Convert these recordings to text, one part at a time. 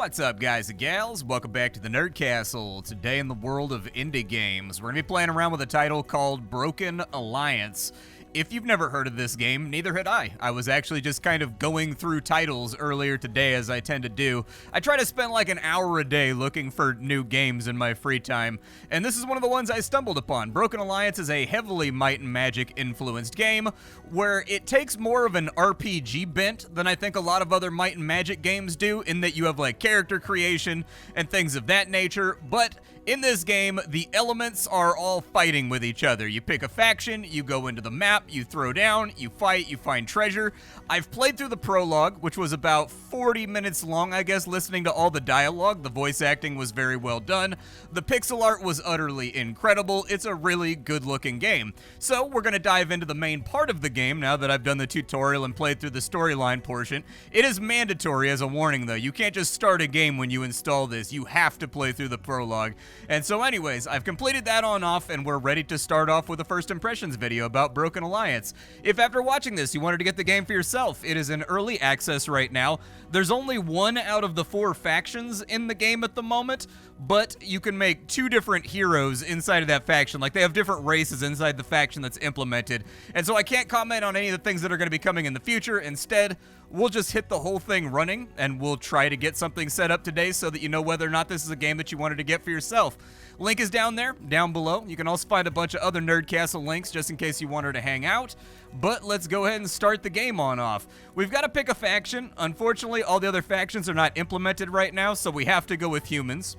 What's up, guys and gals? Welcome back to the Nerd Castle. Today in the world of indie games, we're going to be playing around with a title called Broken Alliance. If you've never heard of this game, neither had I. I was actually just kind of going through titles earlier today, as I tend to do. I try to spend like an hour a day looking for new games in my free time, and this is one of the ones I stumbled upon. Broken Alliance is a heavily Might and Magic influenced game where it takes more of an RPG bent than I think a lot of other Might and Magic games do, in that you have like character creation and things of that nature, but in this game, the elements are all fighting with each other. You pick a faction, you go into the map, you throw down, you fight, you find treasure. I've played through the prologue, which was about 40 minutes long, I guess, listening to all the dialogue. The voice acting was very well done. The pixel art was utterly incredible. It's a really good-looking game. So we're going to dive into the main part of the game now that I've done the tutorial and played through the storyline portion. It is mandatory as a warning, though. You can't just start a game when you install this. You have to play through the prologue. And so anyways, I've completed that on off, and we're ready to start off with a first impressions video about Broken Alliance. If after watching this you wanted to get the game for yourself, it is in early access right now. There's only one out of the 4 factions in the game at the moment, but you can make 2 different heroes inside of that faction. Like, they have different races inside the faction that's implemented. And so I can't comment on any of the things that are going to be coming in the future. Instead, we'll just hit the whole thing running, and we'll try to get something set up today so that you know whether or not this is a game that you wanted to get for yourself. Link is down there, down below. You can also find a bunch of other Nerd Castle links just in case you wanted to hang out. But let's go ahead and start the game on off. We've got to pick a faction. Unfortunately, all the other factions are not implemented right now, so we have to go with humans.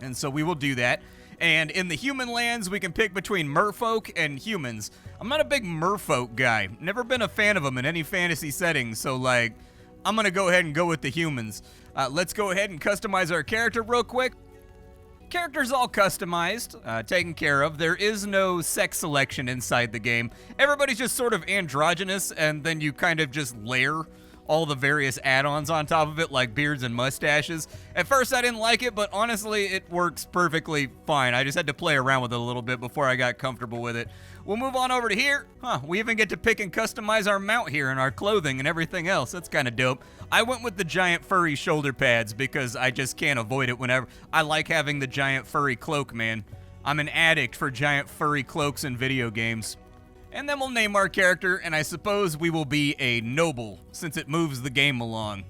And so we will do that. And in the human lands, we can pick between merfolk and humans. I'm not a big merfolk guy. Never been a fan of them in any fantasy setting, so like, I'm gonna go ahead and go with the humans. Let's go ahead and customize our character real quick. Character's all customized, taken care of. There is no sex selection inside the game. Everybody's just sort of androgynous, and then you kind of just layer all the various add-ons on top of it, like beards and mustaches. At first I didn't like it, but honestly it works perfectly fine. I just had to play around with it a little bit before I got comfortable with it. We'll move on over to here. We even get to pick and customize our mount here and our clothing and everything else. That's kind of dope. I went with the giant furry shoulder pads because I just can't avoid it whenever. I like having the giant furry cloak, man. I'm an addict for giant furry cloaks in video games. And then we'll name our character, and I suppose we will be a noble, since it moves the game along.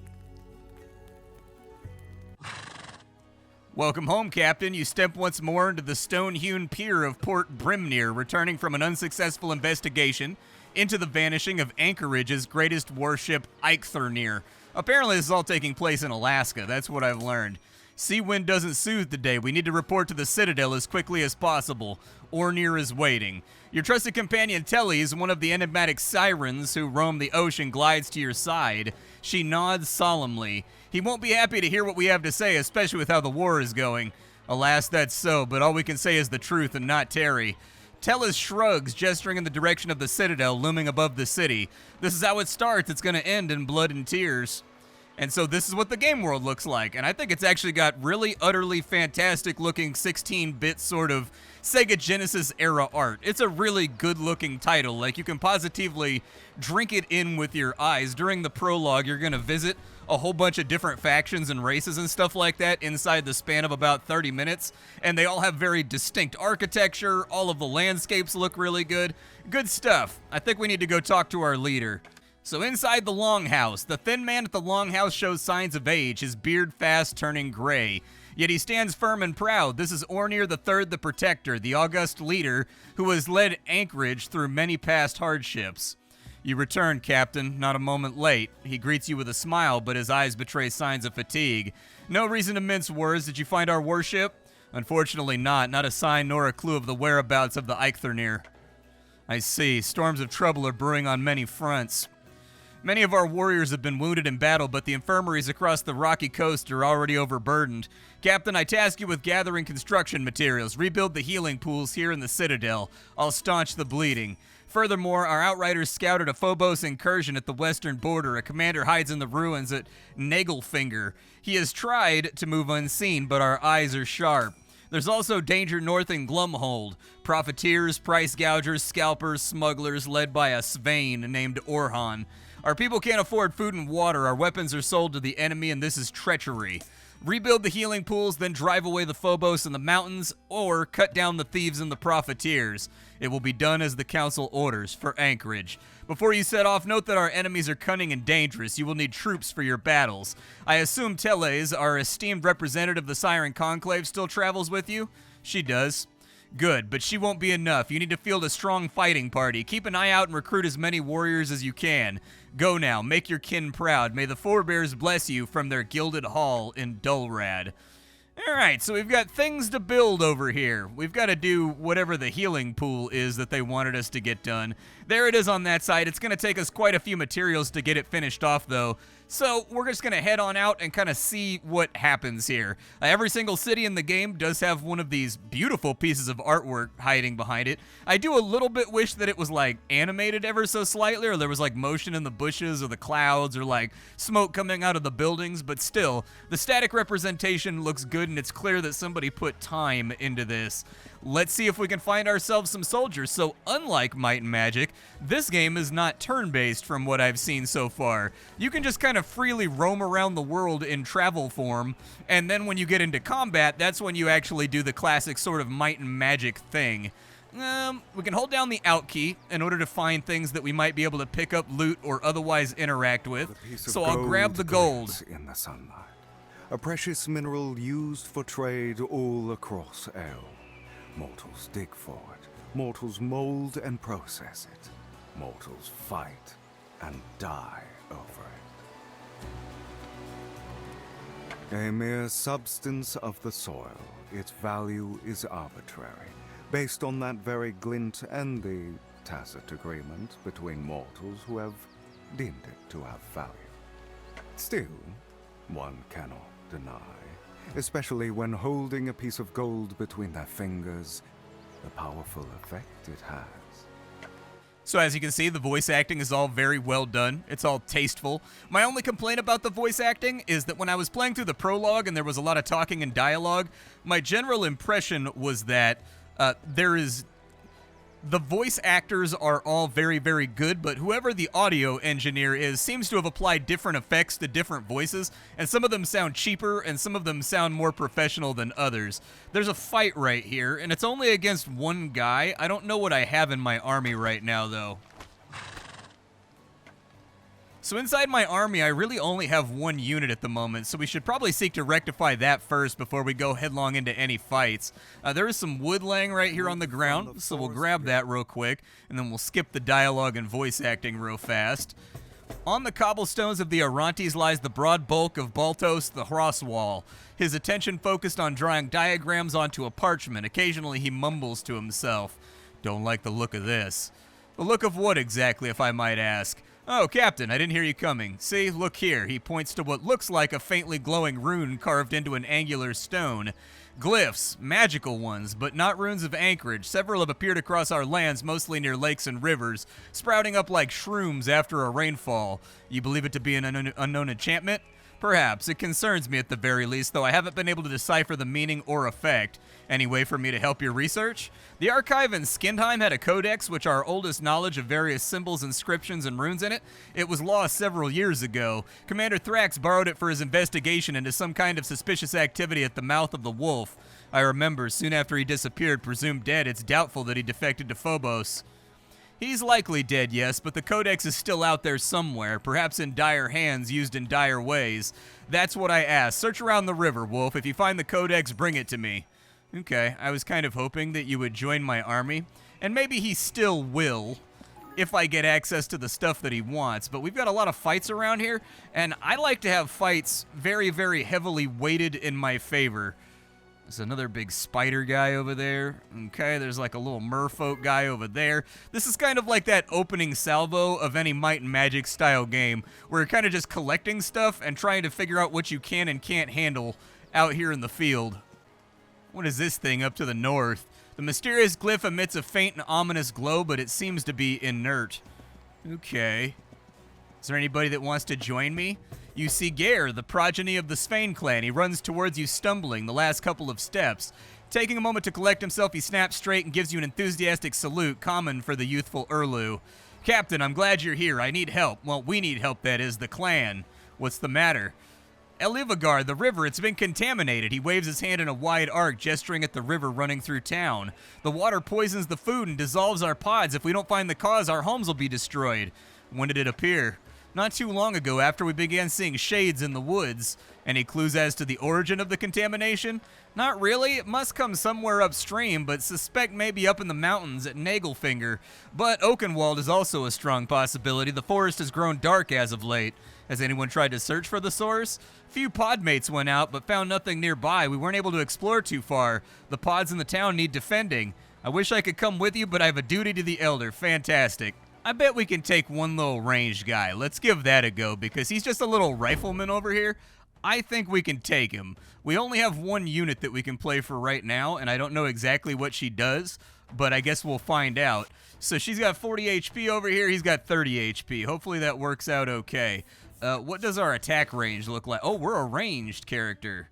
Welcome home, Captain. You step once more into the stone-hewn pier of Port Brimnir, returning from an unsuccessful investigation into the vanishing of Anchorage's greatest warship, Eikthrnir. Apparently this is all taking place in Alaska. That's what I've learned. Sea wind doesn't soothe today. We need to report to the Citadel as quickly as possible. Ornir is waiting. Your trusted companion Telly's, one of the enigmatic sirens who roam the ocean, glides to your side. She nods solemnly. He won't be happy to hear what we have to say, especially with how the war is going. Alas, that's so, but all we can say is the truth and not tarry. Tellus shrugs, gesturing in the direction of the Citadel looming above the city. This is how it starts. It's going to end in blood and tears. And so this is what the game world looks like, and I think it's actually got really utterly fantastic looking 16-bit sort of Sega Genesis era art. It's a really good looking title. Like, you can positively drink it in with your eyes. During the prologue, you're going to visit a whole bunch of different factions and races and stuff like that inside the span of about 30 minutes, and they all have very distinct architecture. All of the landscapes look really good. Good stuff. I think we need to go talk to our leader. So inside the Longhouse, the thin man at the Longhouse shows signs of age, his beard fast turning gray. Yet he stands firm and proud. This is Ornir III the Protector, the august leader who has led Anchorage through many past hardships. You return, Captain, not a moment late. He greets you with a smile, but his eyes betray signs of fatigue. No reason to mince words. Did you find our warship? Unfortunately not. Not a sign nor a clue of the whereabouts of the Eikthrnir. I see. Storms of trouble are brewing on many fronts. Many of our warriors have been wounded in battle, but the infirmaries across the rocky coast are already overburdened. Captain, I task you with gathering construction materials. Rebuild the healing pools here in the Citadel. I'll staunch the bleeding. Furthermore, our outriders scouted a Phobos incursion at the western border. A commander hides in the ruins at Nagelfinger. He has tried to move unseen, but our eyes are sharp. There's also danger north in Glumhold. Profiteers, price gougers, scalpers, smugglers, led by a Svein named Orhan. Our people can't afford food and water. Our weapons are sold to the enemy, and this is treachery. Rebuild the healing pools, then drive away the Phobos in the mountains, or cut down the thieves and the profiteers. It will be done as the council orders for Anchorage. Before you set off, note that our enemies are cunning and dangerous. You will need troops for your battles. I assume Teles, our esteemed representative of the Siren Conclave, still travels with you? She does. Good, but she won't be enough. You need to field a strong fighting party. Keep an eye out and recruit as many warriors as you can. Go now, make your kin proud. May the forebears bless you from their gilded hall in Dulrad. Alright, so we've got things to build over here. We've got to do whatever the healing pool is that they wanted us to get done. There it is on that side. It's going to take us quite a few materials to get it finished off, though. So we're just going to head on out and kind of see what happens here. Every single city in the game does have one of these beautiful pieces of artwork hiding behind it. I do a little bit wish that it was like animated ever so slightly, or there was like motion in the bushes or the clouds or like smoke coming out of the buildings, but still, the static representation looks good and it's clear that somebody put time into this. Let's see if we can find ourselves some soldiers. So unlike Might and Magic, this game is not turn-based from what I've seen so far. You can just kind of freely roam around the world in travel form, and then when you get into combat, that's when you actually do the classic sort of Might and Magic thing. We can hold down the Out key in order to find things that we might be able to pick up, loot, or otherwise interact with. So I'll grab the gold. In the sunlight, a precious mineral used for trade all across Elm. Mortals dig for it, mortals mold and process it, mortals fight and die over it. A mere substance of the soil, its value is arbitrary, based on that very glint and the tacit agreement between mortals who have deemed it to have value. Still, one cannot deny, especially when holding a piece of gold between their fingers, the powerful effect it has. So as you can see, the voice acting is all very well done. It's all tasteful. My only complaint about the voice acting is that when I was playing through the prologue and there was a lot of talking and dialogue, my general impression was that the voice actors are all very, very good, but whoever the audio engineer is seems to have applied different effects to different voices, and some of them sound cheaper, and some of them sound more professional than others. There's a fight right here, and it's only against one guy. I don't know what I have in my army right now, though. So inside my army, I really only have one unit at the moment, so we should probably seek to rectify that first before we go headlong into any fights. There is some wood laying right here on the ground, so we'll grab that real quick, and then we'll skip the dialogue and voice acting real fast. On the cobblestones of the Arantes lies the broad bulk of Baltos the Hroswall. His attention focused on drawing diagrams onto a parchment. Occasionally he mumbles to himself. Don't like the look of this. The look of what exactly, if I might ask? Oh, Captain, I didn't hear you coming. See, look here. He points to what looks like a faintly glowing rune carved into an angular stone. Glyphs, magical ones, but not runes of Anchorage. Several have appeared across our lands, mostly near lakes and rivers, sprouting up like shrooms after a rainfall. You believe it to be an unknown enchantment? Perhaps. It concerns me at the very least, though I haven't been able to decipher the meaning or effect. Any way for me to help your research? The archive in Skindheim had a codex, which our oldest knowledge of various symbols, inscriptions, and runes in it. It was lost several years ago. Commander Thrax borrowed it for his investigation into some kind of suspicious activity at the mouth of the Wolf. I remember, soon after he disappeared, presumed dead, it's doubtful that he defected to Phobos. He's likely dead, yes, but the codex is still out there somewhere, perhaps in dire hands used in dire ways. That's what I asked. Search around the river, Wolf. If you find the codex, bring it to me. Okay, I was kind of hoping that you would join my army, and maybe he still will, if I get access to the stuff that he wants, but we've got a lot of fights around here, and I like to have fights very, very heavily weighted in my favor. There's another big spider guy over there. Okay, there's like a little merfolk guy over there. This is kind of like that opening salvo of any Might and Magic style game, where you're kind of just collecting stuff and trying to figure out what you can and can't handle out here in the field. What is this thing up to the north? The mysterious glyph emits a faint and ominous glow, but it seems to be inert. Okay. Is there anybody that wants to join me? You see Gare, the progeny of the Svein clan. He runs towards you stumbling the last couple of steps. Taking a moment to collect himself, he snaps straight and gives you an enthusiastic salute, common for the youthful Urlu. Captain, I'm glad you're here. I need help. Well, we need help, that is, the clan. What's the matter? Elivagar, the river, it's been contaminated. He waves his hand in a wide arc, gesturing at the river running through town. The water poisons the food and dissolves our pods. If we don't find the cause, our homes will be destroyed. When did it appear? Not too long ago, after we began seeing shades in the woods. Any clues as to the origin of the contamination? Not really. It must come somewhere upstream, but suspect maybe up in the mountains at Nagelfinger. But Oakenwald is also a strong possibility. The forest has grown dark as of late. Has anyone tried to search for the source? Few podmates went out, but found nothing nearby. We weren't able to explore too far. The pods in the town need defending. I wish I could come with you, but I have a duty to the Elder. Fantastic. I bet we can take one little ranged guy. Let's give that a go, because he's just a little rifleman over here. I think we can take him. We only have one unit that we can play for right now, and I don't know exactly what she does, but I guess we'll find out. So she's got 40 HP over here. He's got 30 HP. Hopefully that works out okay. What does our attack range look like? Oh, we're a ranged character.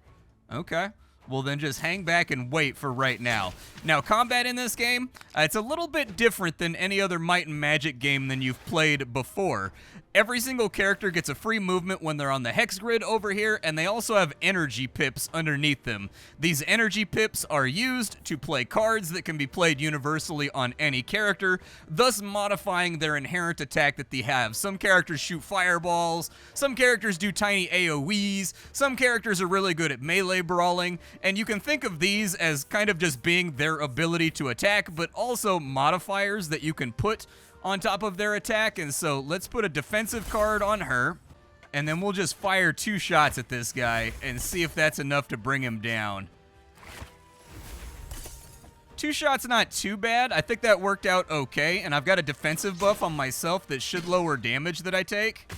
Okay. Well, then just hang back and wait for right now. Now, combat in this game, it's a little bit different than any other Might and Magic game than you've played before. Every single character gets a free movement when they're on the hex grid over here, and they also have energy pips underneath them. These energy pips are used to play cards that can be played universally on any character, thus modifying their inherent attack that they have. Some characters shoot fireballs, some characters do tiny AoEs, some characters are really good at melee brawling, and you can think of these as kind of just being their ability to attack, but also modifiers that you can put on top of their attack. And so let's put a defensive card on her, and then we'll just fire 2 shots at this guy and see if that's enough to bring him down. 2 shots, not too bad. I think that worked out okay, and I've got a defensive buff on myself that should lower damage that I take.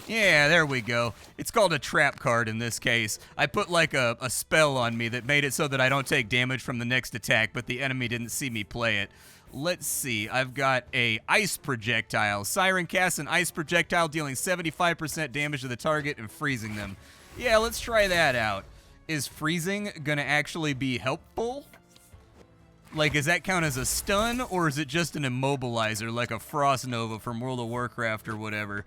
Yeah, there we go. It's called a trap card in this case. I put like a spell on me that made it so that I don't take damage from the next attack, but the enemy didn't see me play it. Let's see, I've got a ice projectile. Siren casts an ice projectile, dealing 75% damage to the target and freezing them. Yeah, let's try that out. Is freezing gonna actually be helpful? Like, does that count as a stun, or is it just an immobilizer, like a Frost Nova from World of Warcraft or whatever?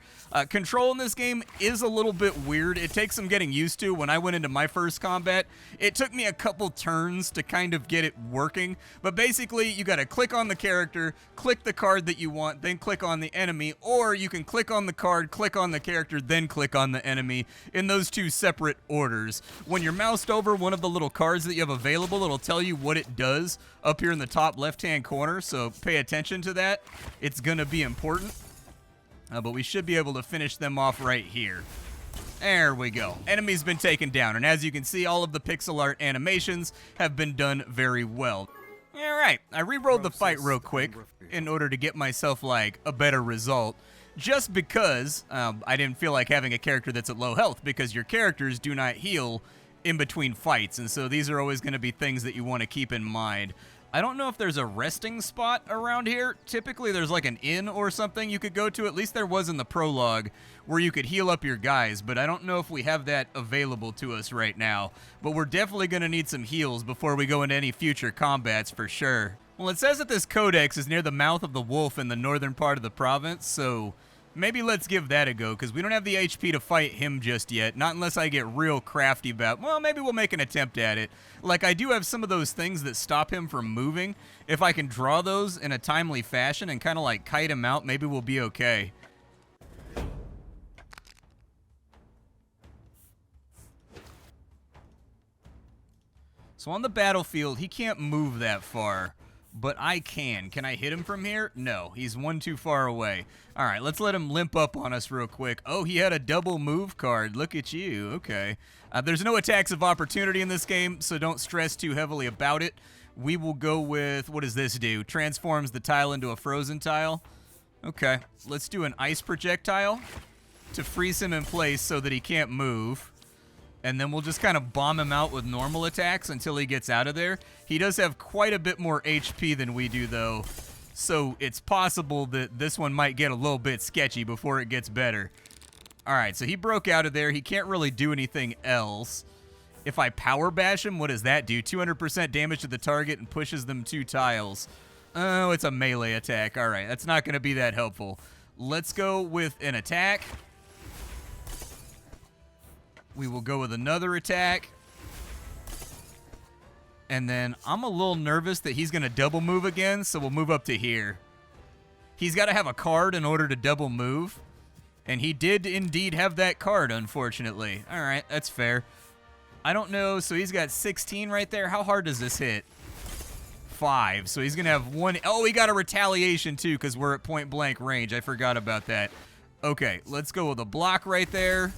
Control in this game is a little bit weird. It takes some getting used to. When I went into my first combat, it took me a couple turns to kind of get it working. But basically, you gotta click on the character, click the card that you want, then click on the enemy, or you can click on the card, click on the character, then click on the enemy in those 2 separate orders. When you're moused over one of the little cards that you have available, it'll tell you what it does up here in the top left-hand corner, so pay attention to that. It's gonna be important. But we should be able to finish them off right here. There we go. Enemy's been taken down, and as you can see, all of the pixel art animations have been done very well. Alright, I re-rolled the fight real quick in order to get myself, like, a better result. Just because I didn't feel like having a character that's at low health, because your characters do not heal in between fights, and so these are always going to be things that you want to keep in mind. I don't know if there's a resting spot around here. Typically there's like an inn or something you could go to, at least there was in the prologue, where you could heal up your guys, but I don't know if we have that available to us right now. But we're definitely going to need some heals before we go into any future combats for sure. Well, it says that this codex is near the mouth of the wolf in the northern part of the province, so maybe let's give that a go, because we don't have the HP to fight him just yet. Not unless I get real crafty about, well, maybe we'll make an attempt at it. Like, I do have some of those things that stop him from moving. If I can draw those in a timely fashion and kind of like kite him out, maybe we'll be okay. So on the battlefield, he can't move that far. But I can. Can I hit him from here? No, he's one too far away. All right, let's let him limp up on us real quick. Oh, he had a double move card. Look at you. Okay. There's no attacks of opportunity in this game, so don't stress too heavily about it. We will go with, what does this do? Transforms the tile into a frozen tile. Okay, let's do an ice projectile to freeze him in place so that he can't move. And then we'll just kind of bomb him out with normal attacks until he gets out of there. He does have quite a bit more HP than we do, though, so it's possible that this one might get a little bit sketchy before it gets better. All right, so he broke out of there. He can't really do anything else. If I power bash him, what does that do? 200% damage to the target and pushes them 2 tiles. Oh, it's a melee attack. All right, that's not going to be that helpful. Let's go with an attack. We will go with another attack. And then I'm a little nervous that he's going to double move again, so we'll move up to here. He's got to have a card in order to double move. And he did indeed have that card, unfortunately. All right, that's fair. I don't know. So he's got 16 right there. How hard does this hit? 5. So he's going to have 1. Oh, he got a retaliation, too, because we're at point blank range. I forgot about that. Okay, let's go with a block right there.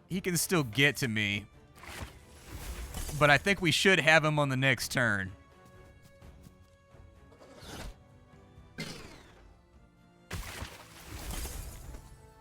He can still get to me. But I think we should have him on the next turn.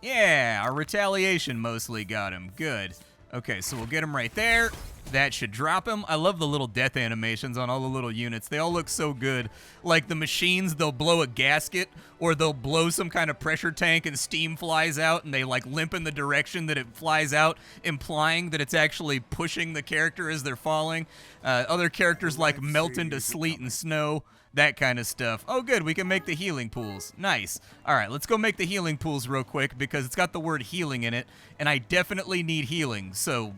Yeah, our retaliation mostly got him. Good. Okay, so we'll get him right there. That should drop him. I love the little death animations on all the little units. They all look so good. Like the machines, they'll blow a gasket or they'll blow some kind of pressure tank and steam flies out and they like limp in the direction that it flies out, implying that it's actually pushing the character as they're falling. Other characters like melt into sleet and snow, that kind of stuff. Oh, good. We can make the healing pools. Nice. All right, let's go make the healing pools real quick because it's got the word healing in it, and I definitely need healing, so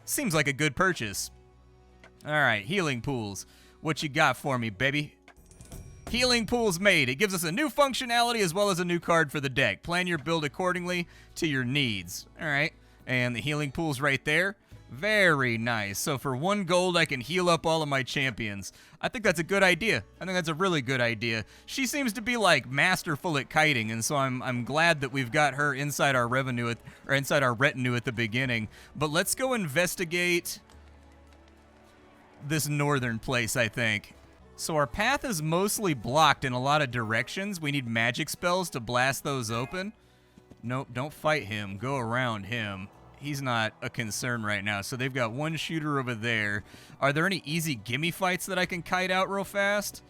seems like a good purchase. All right, healing pools. What you got for me, baby? Healing pools made. It gives us a new functionality as well as a new card for the deck. Plan your build accordingly to your needs. All right, and the healing pool's right there. Very nice. So for 1 gold, I can heal up all of my champions. I think that's a good idea. I think that's a really good idea. She seems to be like masterful at kiting, and so I'm glad that we've got her inside our retinue at the beginning. But let's go investigate this northern place, I think. So our path is mostly blocked in a lot of directions. We need magic spells to blast those open. Nope, don't fight him. Go around him. He's not a concern right now. So they've got 1 shooter over there. Are there any easy gimme fights that I can kite out real fast?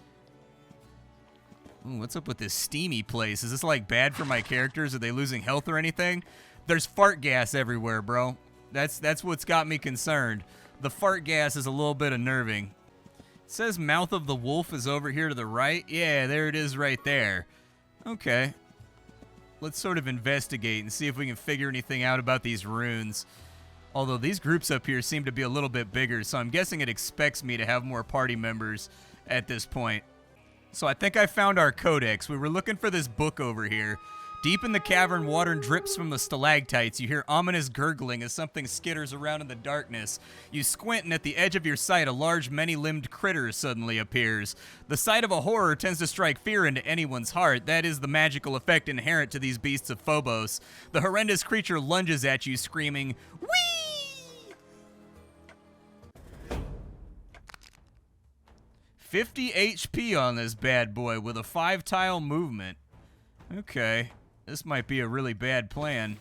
Ooh, what's up with this steamy place? Is this like bad for my characters? Are they losing health or anything? There's fart gas everywhere, bro. That's what's got me concerned. The fart gas is a little bit unnerving. It says Mouth of the Wolf is over here to the right. Yeah, there it is right there. Okay. Let's sort of investigate and see if we can figure anything out about these runes. Although these groups up here seem to be a little bit bigger, so I'm guessing it expects me to have more party members at this point. So I think I found our codex. We were looking for this book over here. Deep in the cavern, water drips from the stalactites. You hear ominous gurgling as something skitters around in the darkness. You squint, and at the edge of your sight, a large, many-limbed critter suddenly appears. The sight of a horror tends to strike fear into anyone's heart. That is the magical effect inherent to these beasts of Phobos. The horrendous creature lunges at you, screaming, "Whee!" 50 HP on this bad boy with a 5-tile movement. Okay. This might be a really bad plan.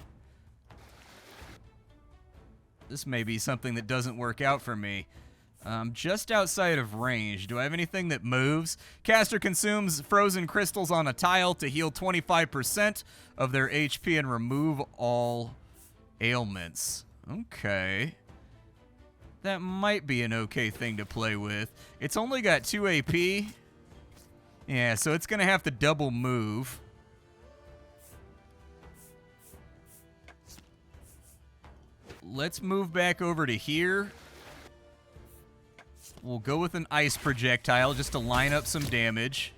This may be something that doesn't work out for me. Just outside of range. Do I have anything that moves? Caster consumes frozen crystals on a tile to heal 25% of their HP and remove all ailments. Okay. That might be an okay thing to play with. It's only got 2 AP. Yeah, so it's going to have to double move. Let's move back over to here. We'll go with an ice projectile just to line up some damage.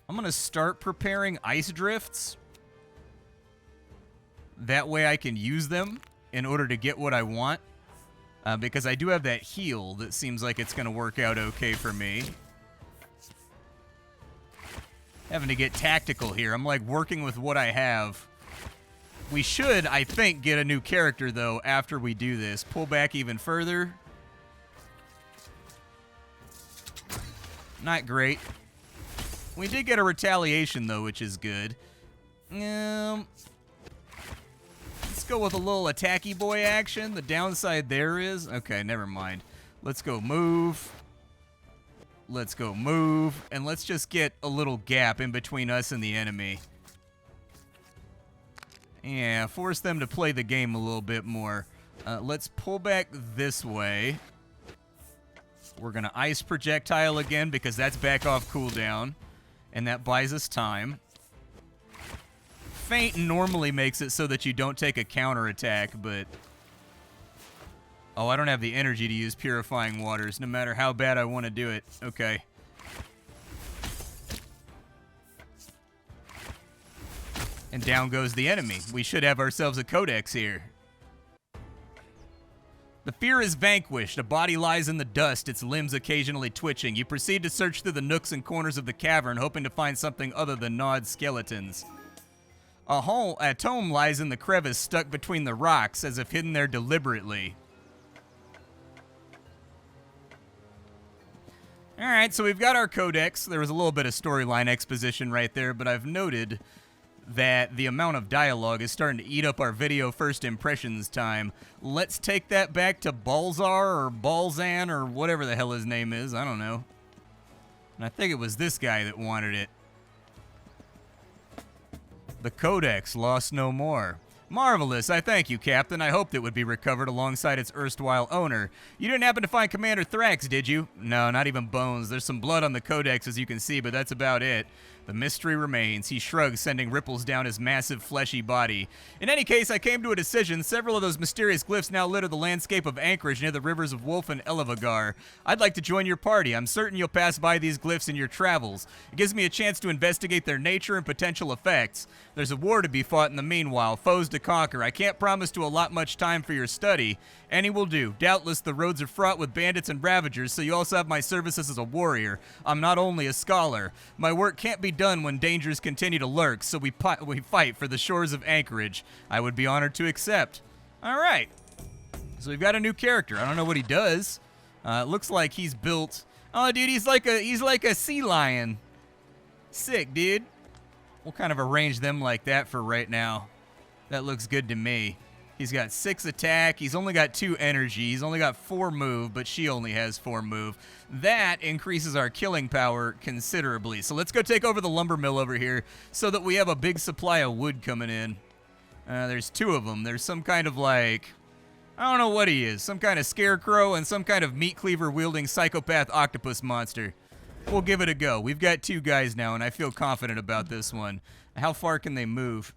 I'm going to start preparing ice drifts. That way I can use them in order to get what I want. Because I do have that heal that seems like it's going to work out okay for me. Having to get tactical here. I'm like working with what I have. We should, I think, get a new character, though, after we do this. Pull back even further. Not great. We did get a retaliation, though, which is good. Let's go with a little attacky boy action. The downside there is... Okay, never mind. Let's go move. Let's go move. And let's just get a little gap in between us and the enemy. Yeah, force them to play the game a little bit more. Let's pull back this way. We're going to ice projectile again because that's back off cooldown. And that buys us time. Feint normally makes it so that you don't take a counterattack, but... Oh, I don't have the energy to use Purifying Waters, no matter how bad I want to do it. Okay. And down goes the enemy. We should have ourselves a codex here. The fear is vanquished. A body lies in the dust, its limbs occasionally twitching. You proceed to search through the nooks and corners of the cavern, hoping to find something other than gnawed skeletons. A tome lies in the crevice stuck between the rocks, as if hidden there deliberately. Alright, so we've got our codex. There was a little bit of storyline exposition right there, but I've noted that the amount of dialogue is starting to eat up our video first impressions time. Let's take that back to Balzar or Balzan or whatever the hell his name is. I don't know. And I think it was this guy that wanted it. The Codex lost no more. Marvelous. I thank you, Captain. I hoped it would be recovered alongside its erstwhile owner. You didn't happen to find Commander Thrax, did you? No, not even bones. There's some blood on the Codex, as you can see, but that's about it. The mystery remains. He shrugs, sending ripples down his massive, fleshy body. In any case, I came to a decision. Several of those mysterious glyphs now litter the landscape of Anchorage near the rivers of Wolf and Elevagar. I'd like to join your party. I'm certain you'll pass by these glyphs in your travels. It gives me a chance to investigate their nature and potential effects. There's a war to be fought in the meanwhile, foes to conquer. I can't promise to allot much time for your study. Any will do. Doubtless the roads are fraught with bandits and ravagers, so you also have my services as a warrior. I'm not only a scholar. My work can't be done when dangers continue to lurk, so we fight for the shores of Anchorage. I would be honored to accept. All right. So we've got a new character. I don't know what he does. It looks like he's built... Oh, dude, he's like a sea lion. Sick, dude. We'll kind of arrange them like that for right now. That looks good to me. He's got 6 attack. He's only got 2 energy. He's only got 4 move, but she only has 4 move. That increases our killing power considerably. So let's go take over the lumber mill over here so that we have a big supply of wood coming in. There's 2 of them. There's some kind of like... I don't know what he is. Some kind of scarecrow and some kind of meat cleaver wielding psychopath octopus monster. We'll give it a go. We've got 2 guys now, and I feel confident about this one. How far can they move?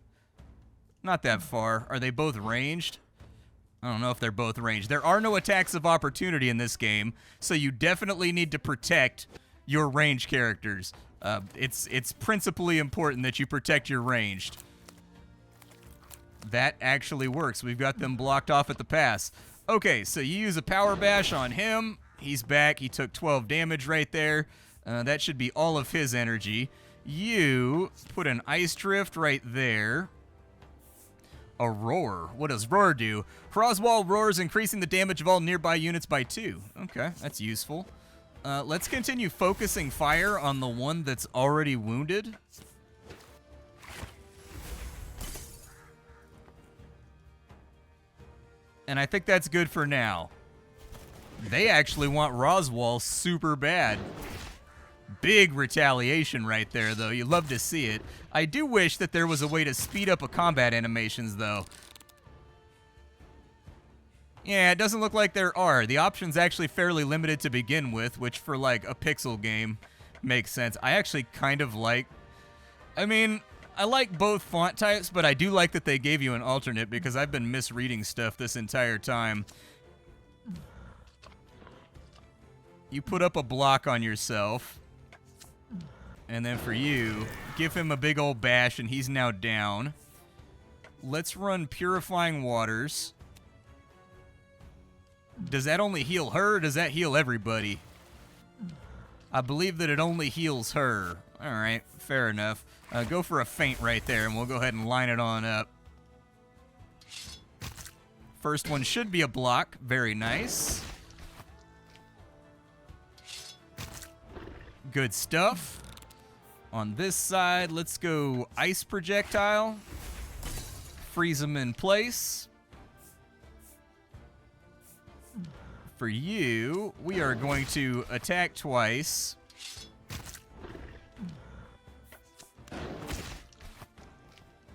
Not that far. Are they both ranged? I don't know if they're both ranged. There are no attacks of opportunity in this game, so you definitely need to protect your ranged characters. It's principally important that you protect your ranged. That actually works. We've got them blocked off at the pass. Okay, so you use a power bash on him. He's back. He took 12 damage right there. That should be all of his energy. You put an ice drift right there. A roar. What does roar do? Roswell roars, increasing the damage of all nearby units by 2. Okay, that's useful. Let's continue focusing fire on the one that's already wounded. And I think that's good for now. They actually want Roswell super bad. Big retaliation right there, though. You love to see it. I do wish that there was a way to speed up a combat animations, though. Yeah, it doesn't look like there are. The option's actually fairly limited to begin with, which for, like, a pixel game makes sense. I actually kind of like... I mean, I like both font types, but I do like that they gave you an alternate because I've been misreading stuff this entire time. You put up a block on yourself. And then for you, give him a big old bash, and he's now down. Let's run Purifying Waters. Does that only heal her, or does that heal everybody? I believe that it only heals her. All right, fair enough. Go for a feint right there, and we'll go ahead and line it on up. First one should be a block. Very nice. Good stuff. On this side, let's go Ice Projectile. Freeze them in place. For you, we are going to attack twice.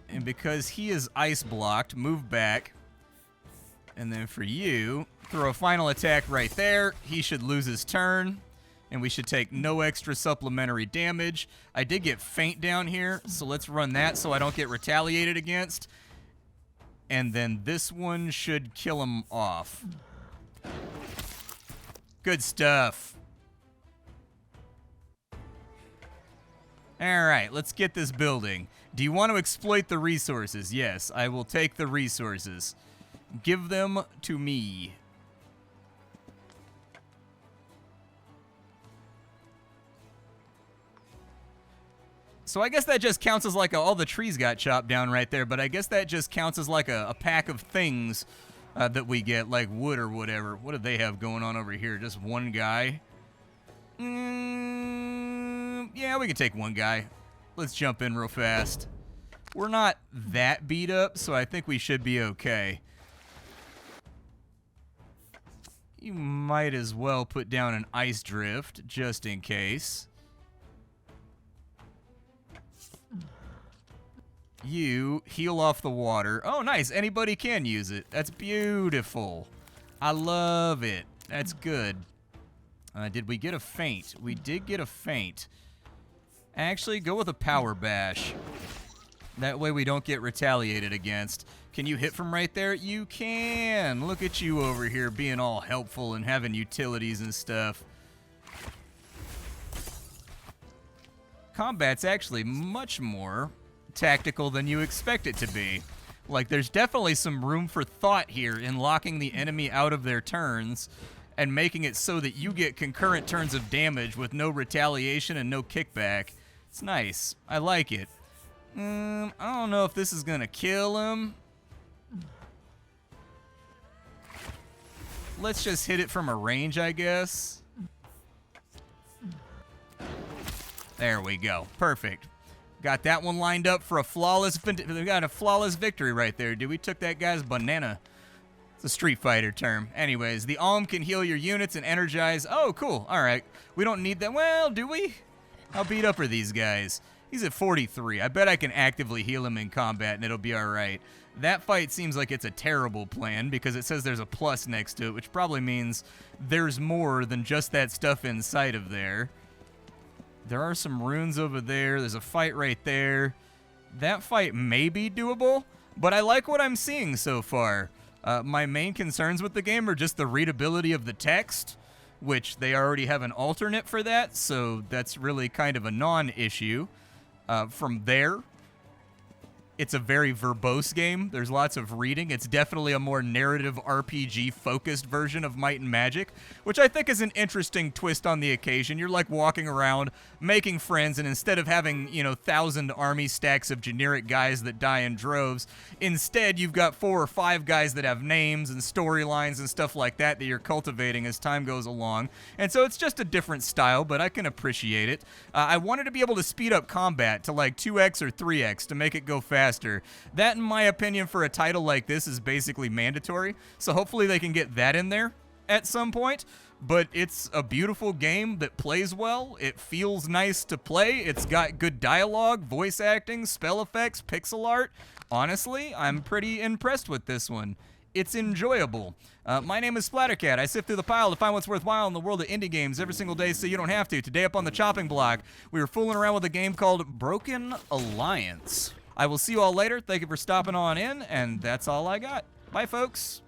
And because he is ice blocked, move back. And then for you, throw a final attack right there. He should lose his turn. and we should take no extra supplementary damage. I did get faint down here, so let's run that so I don't get retaliated against. And then this one should kill him off. Good stuff. All right, let's get this building. Do you want to exploit the resources? Yes, I will take the resources. Give them to me. So I guess that just counts as like all the trees got chopped down right there, but I guess that just counts as like a pack of things that we get, like wood or whatever. What do they have going on over here? Just one guy? Yeah, we can take one guy. Let's jump in real fast. We're not that beat up, so I think we should be okay. You might as well put down an ice drift, just in case. You heal off the water. Oh, nice. Anybody can use it. That's beautiful. I love it. That's good. Did we get a feint? We did get a feint. Actually, go with a power bash. That way we don't get retaliated against. Can you hit from right there? You can. Look at you over here being all helpful and having utilities and stuff. Combat's actually much more tactical than you expect it to be. Like, there's definitely some room for thought here in locking the enemy out of their turns and making it so that you get concurrent turns of damage with no retaliation and no kickback. It's nice. I like it. I don't know if this is gonna kill him. Let's just hit it from a range, I guess. There we go. Perfect. Got that one lined up for a flawless victory right there, dude. We took that guy's banana. It's a Street Fighter term. Anyways, the Alm can heal your units and energize. Oh, cool. All right. We don't need that. Well, do we? How beat up are these guys? He's at 43. I bet I can actively heal him in combat, and it'll be all right. That fight seems like it's a terrible plan because it says there's a plus next to it, which probably means there's more than just that stuff inside of there. There are some runes over there. There's a fight right there. That fight may be doable, but I like what I'm seeing so far. My main concerns with the game are just the readability of the text, which they already have an alternate for that, so that's really kind of a non-issue. From there, it's a very verbose game. There's lots of reading. It's definitely a more narrative RPG-focused version of Might and Magic, which I think is an interesting twist on the occasion. You're like walking around, making friends, and instead of having, 1,000 army stacks of generic guys that die in droves, instead you've got 4 or 5 guys that have names and storylines and stuff like that you're cultivating as time goes along. And so it's just a different style, but I can appreciate it. I wanted to be able to speed up combat to like 2x or 3x to make it go faster. That, in my opinion, for a title like this is basically mandatory, so hopefully they can get that in there at some point. But it's a beautiful game that plays well. It feels nice to play. It's got good dialogue, voice acting, spell effects, pixel art. Honestly, I'm pretty impressed with this one. It's enjoyable. My name is Splattercat. I sift through the pile to find what's worthwhile in the world of indie games every single day so you don't have to. Today up on the chopping block, we were fooling around with a game called Broken Alliance. I will see you all later. Thank you for stopping on in, and that's all I got. Bye, folks.